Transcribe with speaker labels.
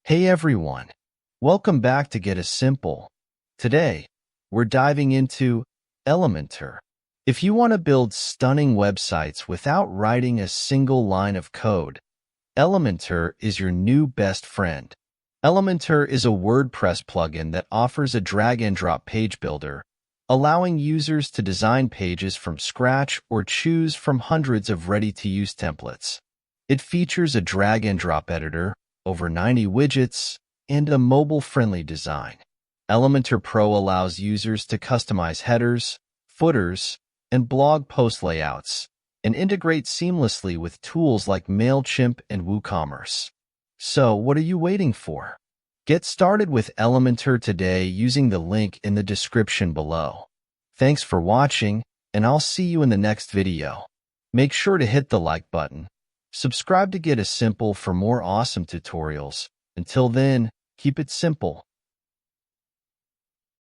Speaker 1: Hey everyone, welcome back to Get a Simple. Today, we're diving into Elementor. If you want to build stunning websites without writing a single line of code, Elementor is your new best friend. Elementor is a WordPress plugin that offers a drag-and-drop page builder, allowing users to design pages from scratch or choose from hundreds of ready-to-use templates. It features a drag-and-drop editor, over 90 widgets, and a mobile-friendly design. Elementor Pro allows users to customize headers, footers, and blog post layouts, and integrate seamlessly with tools like MailChimp and WooCommerce. So, what are you waiting for? Get started with Elementor today using the link in the description below. Thanks for watching, and I'll see you in the next video. Make sure to hit the like button. Subscribe to Get a Simple for more awesome tutorials. Until then, keep it simple.